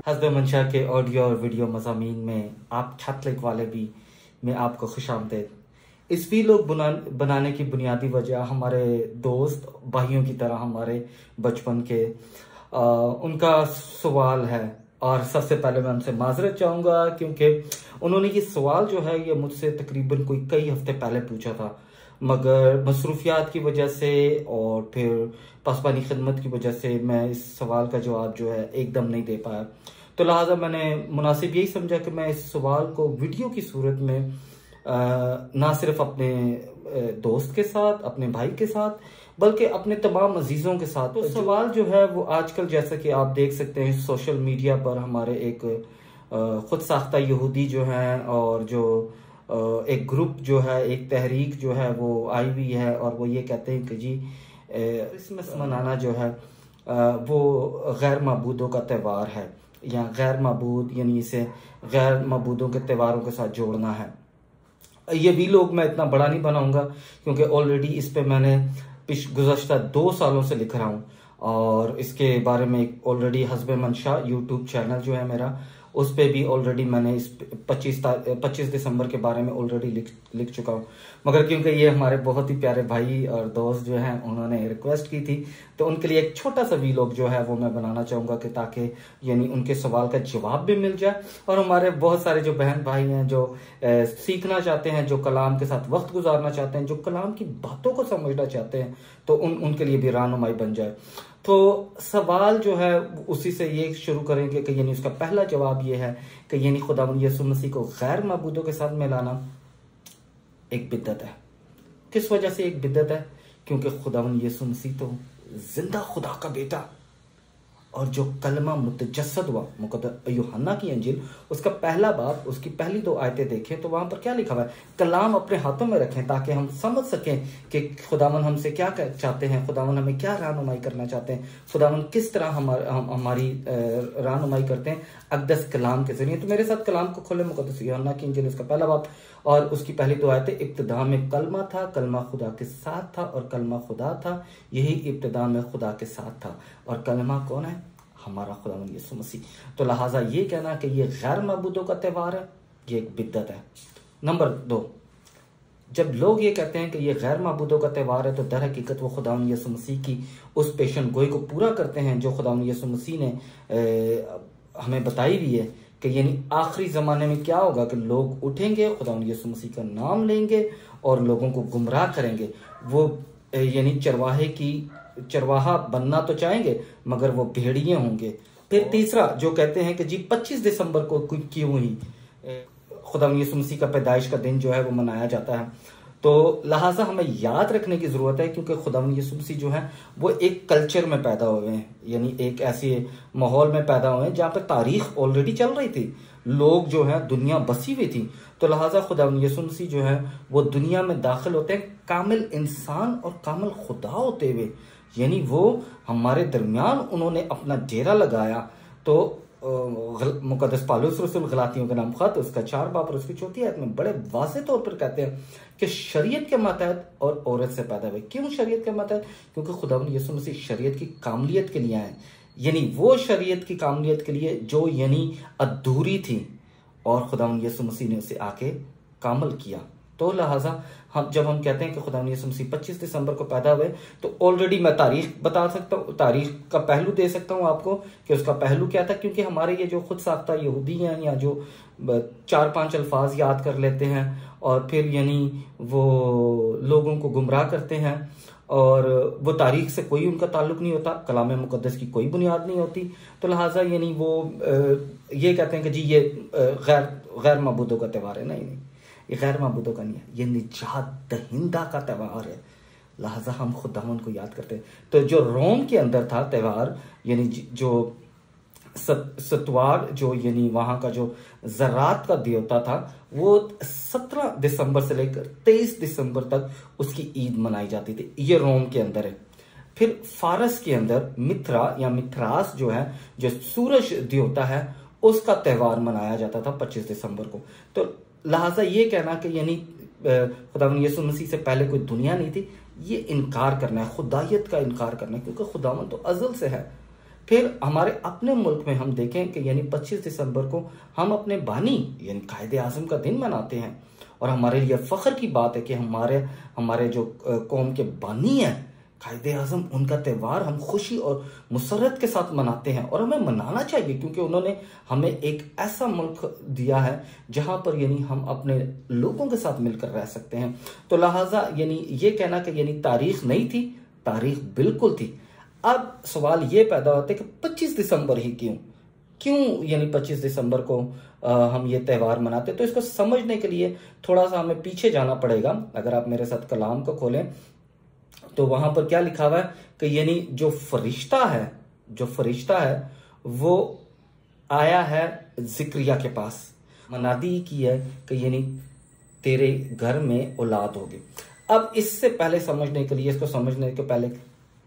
हस्ब मंशा के ऑडियो और वीडियो मज़ामीन में आप छत लिख वाले भी में आपको खुशामदीद। इस वीलॉग बनाने की बुनियादी वजह हमारे दोस्त भाइयों की तरह हमारे बचपन के उनका सवाल है, और सबसे पहले मैं उनसे माजरत चाहूँगा क्योंकि उन्होंने ये सवाल जो है ये मुझसे तकरीबन कोई कई हफ्ते पहले पूछा था, मगर मसरूफियात की वजह से और फिर पासबानी खिदमत की वजह से मैं इस सवाल का जवाब जो है एकदम नहीं दे पाया। तो लिहाजा मैंने मुनासिब यही समझा कि मैं इस सवाल को वीडियो की सूरत में ना सिर्फ अपने दोस्त के साथ, अपने भाई के साथ, बल्कि अपने तमाम अजीज़ों के साथ। तो सवाल जो है वो आजकल जैसा कि आप देख सकते हैं सोशल मीडिया पर हमारे एक खुद साख्ता यहूदी जो हैं और जो एक ग्रुप जो है, एक तहरीक जो है वो आई हुई है, और वो ये कहते हैं कि जी क्रिसमस मनाना जो है वो गैर मबूदों का त्यौहार है, या गैर मबूद यानी इसे गैर मबूदों के त्योहारों के साथ जोड़ना है। ये भी लोग मैं इतना बड़ा नहीं बनाऊंगा क्योंकि ऑलरेडी इस पे मैंने गुज़श्ता 2 सालों से लिख रहा हूँ, और इसके बारे में ऑलरेडी हस्ब मंशा यूट्यूब चैनल जो है मेरा, उस पे भी ऑलरेडी मैंने इस 25 दिसंबर के बारे में ऑलरेडी लिख चुका हूँ। मगर क्योंकि ये हमारे बहुत ही प्यारे भाई और दोस्त जो हैं उन्होंने रिक्वेस्ट की थी, तो उनके लिए एक छोटा सा वीलॉग जो है वो मैं बनाना चाहूँगा कि ताकि यानी उनके सवाल का जवाब भी मिल जाए, और हमारे बहुत सारे जो बहन भाई हैं जो सीखना चाहते हैं, जो कलाम के साथ वक्त गुजारना चाहते हैं, जो कलाम की बातों को समझना चाहते हैं, तो उनके लिए भी रहनुमाई बन जाए। तो सवाल जो है उसी से ये शुरू करेंगे कि यानी उसका पहला जवाब ये है कि यानी खुदावंद यीशु मसीह को गैर मबूदों के साथ मिलाना एक बिद्दत है। किस वजह से एक बिद्दत है? क्योंकि खुदावंद यीशु मसीह तो जिंदा खुदा का बेटा, और जो कलमा मुतजस्सद हुआ मुक़द्दस यूहन्ना की इंजील उसका पहला बाब उसकी पहली 2 आयतें देखें तो वहां पर क्या लिखा हुआ है? कलाम अपने हाथों में रखें ताकि हम समझ सकें कि खुदावन हमसे क्या चाहते हैं, खुदावन हमें क्या रहनुमाई करना चाहते हैं, खुदावन किस तरह हमारी रहनुमाई करते हैं अक़दस कलाम के जरिए। तो मेरे साथ कलाम को खोले, मुक़द्दस यूहन्ना की इंजील उसका पहला बाब और उसकी पहली 2 आयतें। इब्तिदा में कलमा था, कलमा खुदा के साथ था और कलमा खुदा था, यही इब्तिदा में खुदा के साथ था। और कलमा कौन है? हमारा खुदावंद यीशु मसीह। तो लिहाजा ये कहना कि ये गैर मबूदों का त्यौहार है, ये एक बिद्दत है। नंबर 2, जब लोग ये कहते हैं कि ये गैर मबूदों का त्यौहार है, तो दर हकीकत वो खुदावंद यीशु मसीह की उस पेशन गोई को पूरा करते हैं जो खुदावंद यीशु मसीह ने हमें बताई भी है कि यानी आखिरी ज़माने में क्या होगा कि लोग उठेंगे, खुदावंद यीशु मसीह का नाम लेंगे और लोगों को गुमराह करेंगे। वो यानी चरवाहा बनना तो चाहेंगे मगर वो भेड़िए होंगे। फिर तीसरा जो कहते हैं कि जी 25 दिसंबर को क्यों हुई खुदावंद यीशु मसीह का पैदाइश का दिन जो है वो मनाया जाता है। तो लिहाजा हमें याद रखने की जरूरत है क्योंकि खुदावंद यीशु मसीह जो है वो एक कल्चर में पैदा हुए हैं, यानी एक ऐसे माहौल में पैदा हुए हैं जहाँ पर तारीख ऑलरेडी चल रही थी, लोग जो है दुनिया बसी हुई थी। तो लिहाजा खुदावंद यीशु मसीह जो है वो दुनिया में दाखिल होते हैं कामिल इंसान और कामिल खुदा होते हुए, यानी वो हमारे दरमियान उन्होंने अपना डेरा लगाया। तो मुकद्दस पौलुस रसूल गलातियों के नाम खत उसका 4 बाब और उसकी 4 आयत में बड़े वाज़ेह तौर पर कहते हैं कि शरीयत के मातहत और औरत से पैदा हुए। क्यों शरीयत के मातहत? क्योंकि खुदावंद यीशु मसीह शरीयत की कामलियत के लिए आए, यानी वो शरीयत की कामलियत के लिए जो यानी अधूरी थी और खुदावंद यीशु मसीह ने उसे आके कामल किया। तो लिहाजा जब हम कहते हैं कि खुदावंद यीशु मसीह 25 दिसंबर को पैदा हुए, तो ऑलरेडी मैं तारीख बता सकता हूँ, तारीख का पहलू दे सकता हूँ आपको कि उसका पहलू क्या था। क्योंकि हमारे ये जो खुद साख्ता यहूदी हैं या जो 4-5 अल्फाज याद कर लेते हैं और फिर यानी वो लोगों को गुमराह करते हैं, और वो तारीख से कोई उनका ताल्लुक नहीं होता, कलाम मुकद्दस की कोई बुनियाद नहीं होती। तो लिहाजा यानी वो ये कहते हैं कि जी ये गैर मबूदों का त्यौहार है। नहीं, ये गैर मबूदों का नहीं है, ये निजात दहिंदा का त्यौहार है। लिहाजा हम खुदावंद को याद करते हैं। तो जो रोम के अंदर था त्यौहार, यानी जो सतवार जो यानी वहां का जो ज़रात का देवता था, वो 17 दिसंबर से लेकर 23 दिसंबर तक उसकी ईद मनाई जाती थी। ये रोम के अंदर है। फिर फारस के अंदर मित्रा या मिथरास जो है, जो सूरज देवता है, उसका त्यौहार मनाया जाता था 25 दिसंबर को। तो लिहाजा ये कहना कि यानी खुदावंद यीशु मसीह से पहले कोई दुनिया नहीं थी, ये इनकार करना है, खुदायत का इनकार करना है, क्योंकि खुदावंद तो अज़ल से है। फिर हमारे अपने मुल्क में हम देखें कि यानी 25 दिसंबर को हम अपने बानी यानी कायदे आज़म का दिन मनाते हैं, और हमारे लिए फख्र की बात है कि हमारे जो कौम के बानी हैं कायदे आज़म, उनका त्यौहार हम खुशी और मुसर्रत के साथ मनाते हैं, और हमें मनाना चाहिए क्योंकि उन्होंने हमें एक ऐसा मुल्क दिया है जहां पर यानी हम अपने लोगों के साथ मिलकर रह सकते हैं। तो लिहाजा यानी ये कहना कि यानी तारीख नहीं थी, तारीख बिल्कुल थी। अब सवाल ये पैदा होता है कि 25 दिसंबर ही क्यों यानी 25 दिसंबर को हम ये त्यौहार मनाते हैं। तो इसको समझने के लिए थोड़ा सा हमें पीछे जाना पड़ेगा। अगर आप मेरे साथ कलाम को खोलें तो वहां पर क्या लिखा हुआ है कि यानी जो फरिश्ता है वो आया है जिक्रिया के पास, मनादी की है कि यानी तेरे घर में औलाद होगी। अब इससे पहले समझने के लिए, इसको समझने के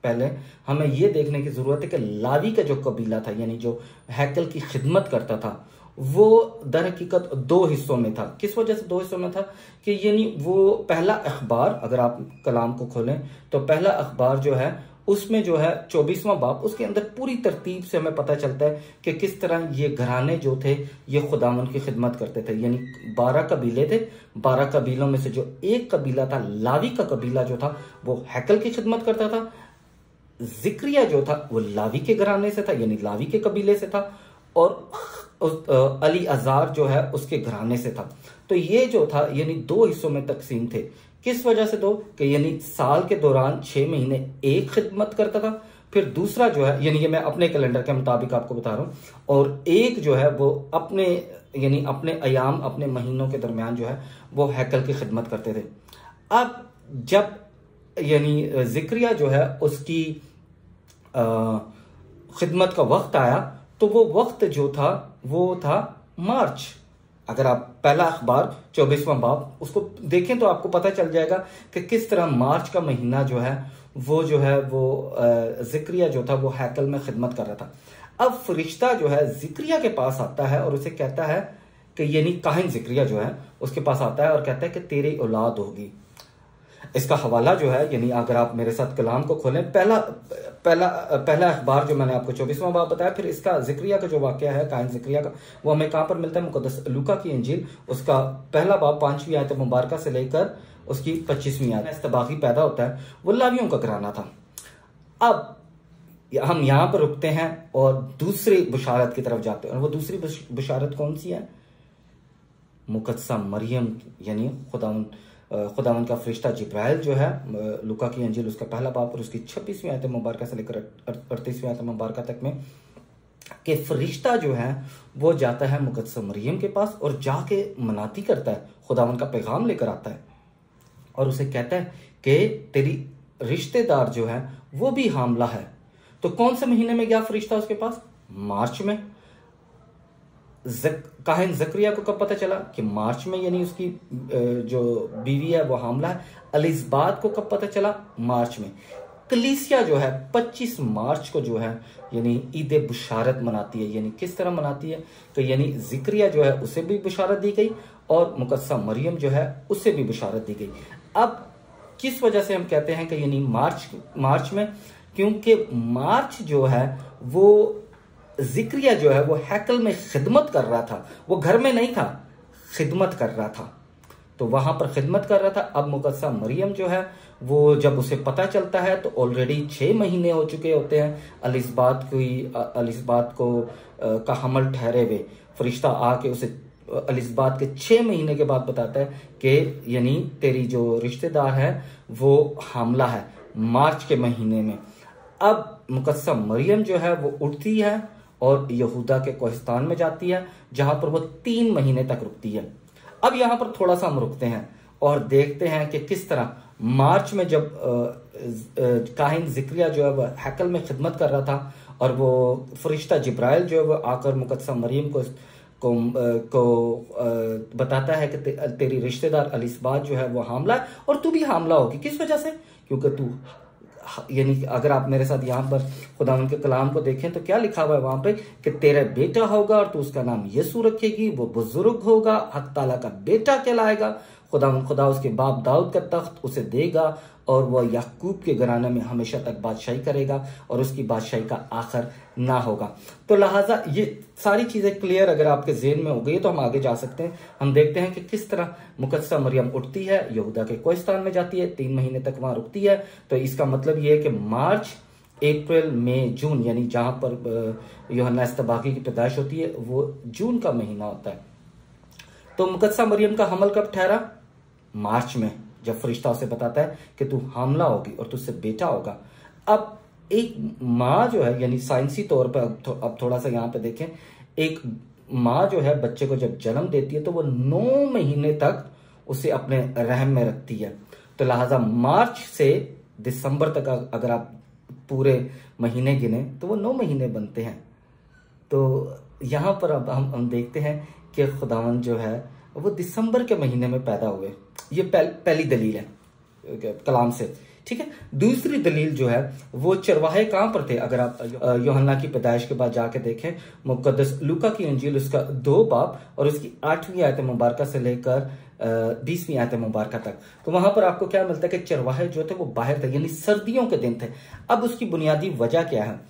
पहले हमें यह देखने की जरूरत है कि लावी का जो कबीला था यानी जो हैकल की खिदमत करता था वो दर हकीकत दो हिस्सों में था। किस वजह से दो हिस्सों में था कि यानी वो पहला अखबार, अगर आप कलाम को खोलें तो पहला अखबार जो है उसमें जो है 24वां बाब, उसके अंदर पूरी तरतीब से हमें पता चलता है कि किस तरह ये घराने जो थे ये खुदावन की खिदमत करते थे। यानी 12 कबीले थे, 12 कबीलों में से जो एक कबीला था लावी का कबीला जो था वो हैकल की खिदमत करता था, जिक्रिया जो था वो लावी के घराने से था यानी लावी के कबीले से था, और अली अजार जो है उसके घराने से था। तो ये जो था यानी दो हिस्सों में तकसीम थे। किस वजह से दो कि यानी साल के दौरान 6 महीने एक खिदमत करता था, फिर दूसरा जो है यानी ये मैं अपने कैलेंडर के मुताबिक आपको बता रहा हूं, और एक जो है वो अपने यानी अपने अयाम अपने महीनों के दरमियान जो है वो हैकल की खिदमत करते थे। अब जब यानी जिक्रिया जो है उसकी खिदमत का वक्त आया तो वो वक्त जो था वो था मार्च। अगर आप पहला अखबार 24वां बाब उसको देखें तो आपको पता चल जाएगा कि किस तरह मार्च का महीना जो है वो जिक्रिया जो था वो हैकल में खिदमत कर रहा था। अब फरिश्ता जो है जिक्रिया के पास आता है और उसे कहता है कि यानी काहिन जिक्रिया जो है उसके पास आता है और कहता है कि तेरी औलाद होगी। इसका हवाला जो है यानी अगर आप मेरे साथ कलाम को खोलें, पहला अखबार जो मैंने आपको 24वां बाब बताया, फिर इसका जिक्रिया का जो वाकया है काहिन जिक्रिया का वो हमें कहां पर मिलता है, मुकद्दस लूका की इंजील उसका पहला बाब 5वीं आयत मुबारका से लेकर उसकी 25वीं आयत। इस्तबागी पैदा होता है, वो लावियों का घराना था। अब हम यहां पर रुकते हैं और दूसरी बुशारत की तरफ जाते हैं, और वो दूसरी बुशारत कौन सी है? मुकद्दसा मरियम यानी खुदावन का फरिश्ता जिब्राइल जो है, लुका की अंजील उसका पहला बाब और उसकी 26वीं आयत मुबारका से लेकर 38वीं आयत मुबारका तक में कि फरिश्ता जो है वो जाता है मुकद्दसा मरियम के पास और जाके मनाती करता है, खुदावन का पैगाम लेकर आता है और उसे कहता है कि तेरी रिश्तेदार जो है वो भी हामला है। तो कौन से महीने में गया फरिश्ता उसके पास? मार्च में। काहिन जकरिया को कब पता चला कि मार्च में यानी उसकी जो बीवी है वो हामला है। एलिज़ाबेथ को कब पता चला? मार्च में। कलीसिया जो है 25 मार्च को जो है यानी ईद बुशारत मनाती है। यानी किस तरह मनाती है कि यानी जिक्रिया जो है उसे भी बुशारत दी गई और मुकद्दसा मरियम जो है उसे भी बुशारत दी गई। अब किस वजह से हम कहते हैं कि यानी मार्च में, क्योंकि मार्च जो है वो जिक्रिया जो है वो हैकल में खिदमत कर रहा था, वो घर में नहीं था, खिदमत कर रहा था, तो वहां पर खिदमत कर रहा था। अब मुकद्दसा मरियम जो है वो जब उसे पता चलता है तो ऑलरेडी 6 महीने हो चुके होते हैं एलिज़ाबेथ को का हमल ठहरे हुए। फरिश्ता आके उसे एलिज़ाबेथ के 6 महीने के बाद बताता है कि यानी तेरी जो रिश्तेदार है वो हामला है मार्च के महीने में। अब मुकद्दसा मरियम जो है वो उठती है और यहूदा के कोहिस्तान में जाती है जहां पर वो 3 महीने तक रुकती है। अब यहां पर थोड़ा सा हम रुकते हैं और देखते हैं कि किस तरह मार्च में जब काहिन जिक्रिया जो है वो हैकल में खिदमत कर रहा था और वो फरिश्ता जिब्राइल जो है वो आकर मुकद्दसा मरियम को बताता है कि तेरी रिश्तेदार एलिज़ाबेथ जो है वो हामला है और तू भी हामला होगी। किस वजह से? क्योंकि तू यानी अगर आप मेरे साथ यहाँ पर खुदावंद के कलाम को देखें तो क्या लिखा हुआ है वहां पे कि तेरा बेटा होगा और तू उसका नाम यीशु रखेगी, वो बुजुर्ग होगा, हक ताला का बेटा कहलाएगा, खुदा उसके बाप दाऊद का तख्त उसे देगा और वह याकूब के घराने में हमेशा तक बादशाही करेगा और उसकी बादशाही का आखिर ना होगा। तो लिहाजा ये सारी चीजें क्लियर अगर आपके ज़हन में हो गई तो हम आगे जा सकते हैं। हम देखते हैं कि किस तरह मुकद्दसा मरियम उठती है, यहूदा के कोहिस्तान में जाती है, 3 महीने तक वहां रुकती है। तो इसका मतलब ये है कि मार्च, अप्रैल, मई, जून, यानी जहां पर यूहन्ना इस्तबागी की पैदाइश होती है वो जून का महीना होता है। तो मुकद्दसा मरियम का हमल कब ठहरा? मार्च में, जब फरिश्ता उसे बताता है कि तू हामला होगी और तुझसे बेटा होगा। अब एक माँ जो है, यानी साइंसी तौर पर अब थोड़ा सा यहाँ पे देखें, एक माँ जो है बच्चे को जब जन्म देती है तो वो 9 महीने तक उसे अपने रहम में रखती है। तो लिहाजा मार्च से दिसंबर तक अगर आप पूरे महीने गिने तो वो 9 महीने बनते हैं। तो यहाँ पर अब हम देखते हैं कि खुदावंद जो है वो दिसंबर के महीने में पैदा हुए। ये पहली दलील है कलाम से, ठीक है। दूसरी दलील जो है वो चरवाहे कहां पर थे? अगर आप यूहन्ना की पैदाइश के बाद जाके देखें मुकद्दस लूका की इंजील उसका 2 बाब और उसकी 8वीं आयत मुबारका से लेकर 20वीं आयत मुबारका तक, तो वहां पर आपको क्या मिलता है कि चरवाहे जो थे वो बाहर थे, यानी सर्दियों के दिन थे। अब उसकी बुनियादी वजह क्या है?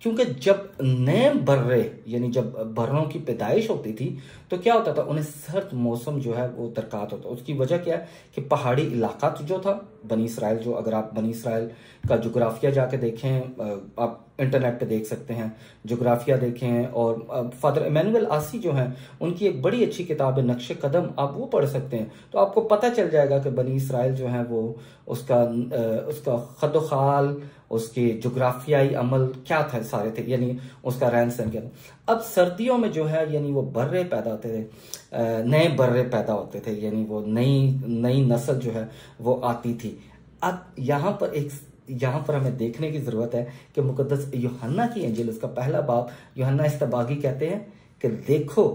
क्योंकि जब नए बर्रे, यानी जब बर्रों की पैदाइश होती थी तो क्या होता था, उन्हें सर्द मौसम जो है वो दरकार होता। उसकी वजह क्या है कि पहाड़ी इलाका जो था बनी इसराइल, जो अगर आप बनी इसराइल का जोग्राफिया जाके देखें, आप इंटरनेट पे देख सकते हैं, जोग्राफिया देखें, और फादर इमैनुअल आसी जो हैं उनकी एक बड़ी अच्छी किताब है नक्शे कदम, आप वो पढ़ सकते हैं। तो आपको पता चल जाएगा कि बनी इसराइल जो है वो उसका खदोखाल, उसके जोग्राफियाई अमल क्या था, सारे थे, यानी उसका रहन सहन क्या था। अब सर्दियों में जो है यानी वो बर्रे पैदा होते थे, नए बर्रे पैदा होते थे, यानी वो नई नस्ल जो है वो आती थी। अब यहाँ पर हमें देखने की जरूरत है कि मुकद्दस यूहन्ना की इंजील उसका पहला बाब यूहन्ना इस्तबागी कहते हैं कि देखो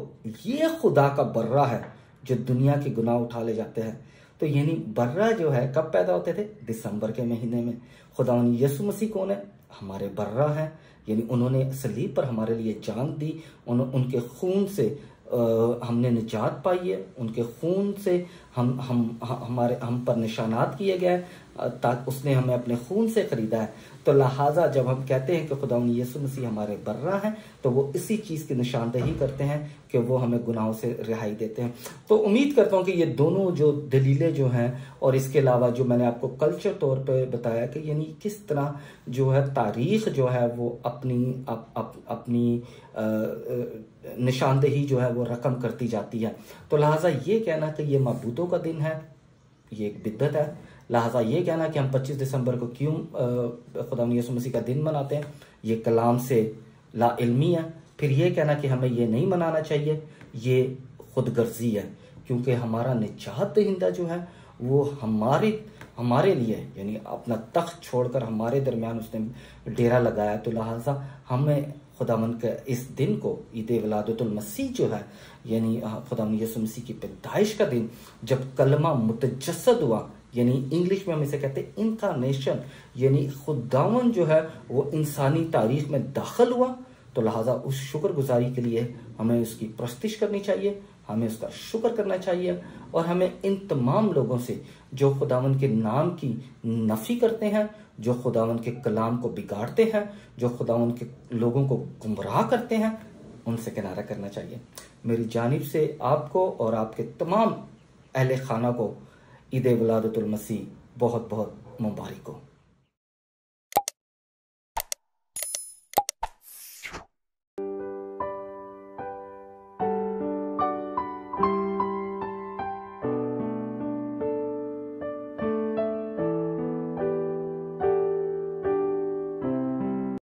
ये खुदा का बर्रा है जो दुनिया के गुनाह उठा ले जाते हैं। तो यानी बर्रा जो है कब पैदा होते थे? दिसंबर के महीने में। खुदावंद यीशु मसीह कौन है? हमारे बर्रा हैं, यानी उन्होंने सलीब पर हमारे लिए जान दी, उनके खून से हमने निजात पाई है, उनके खून से हम पर निशानात किए गए, ताकि उसने हमें अपने खून से खरीदा है। तो लिहाजा जब हम कहते हैं कि खुदावंद यीशु मसीह हमारे बर्रा हैं तो वो इसी चीज की निशानदेही करते हैं कि वो हमें गुनाहों से रिहाई देते हैं। तो उम्मीद करता हूँ कि ये दोनों जो दलीलें जो हैं, और इसके अलावा जो मैंने आपको कल्चर तौर पे बताया कि यानी किस तरह जो है तारीख जो है वो अपनी निशानदेही जो है वो रकम करती जाती है। तो लिहाजा ये कहना कि ये मबूतों का दिन है, ये एक बिद्दत है। लिहाजा ये कहना कि हम 25 दिसंबर को क्यों खुदावंद यीशु मसीह का दिन मनाते हैं, ये कलाम से लाइल्मी है। फिर ये कहना कि हमें ये नहीं मनाना चाहिए, ये खुदगर्जी है, क्योंकि हमारा निजात दहिंदा जो है वो हमारे लिए, यानी अपना तख्त छोड़कर हमारे दरमियान उसने डेरा लगाया। तो लिहाजा हमें खुदावंद के इस दिन को ईद विलादतुल मसीह जो है, यानी खुदावंद यीशु मसीह की पैदाइश का दिन, जब कलमा मुतजस्सद हुआ, यानी इंग्लिश में हम इसे कहते हैं इनकारनेशन, यानी खुदावंद जो है वो इंसानी तारीख में दाखिल हुआ। तो लिहाजा उस शुक्रगुजारी के लिए हमें उसकी प्रस्तिश करनी चाहिए, हमें उसका शुक्र करना चाहिए, और हमें इन तमाम लोगों से जो खुदावंद के नाम की नफी करते हैं, जो खुदावंद के कलाम को बिगाड़ते हैं, जो खुदावंद के लोगों को गुमराह करते हैं, उनसे किनारा करना चाहिए। मेरी जानिब से आपको और आपके तमाम अहले खाना को ईद विलादतुल मसीह बहुत बहुत मुबारक हो।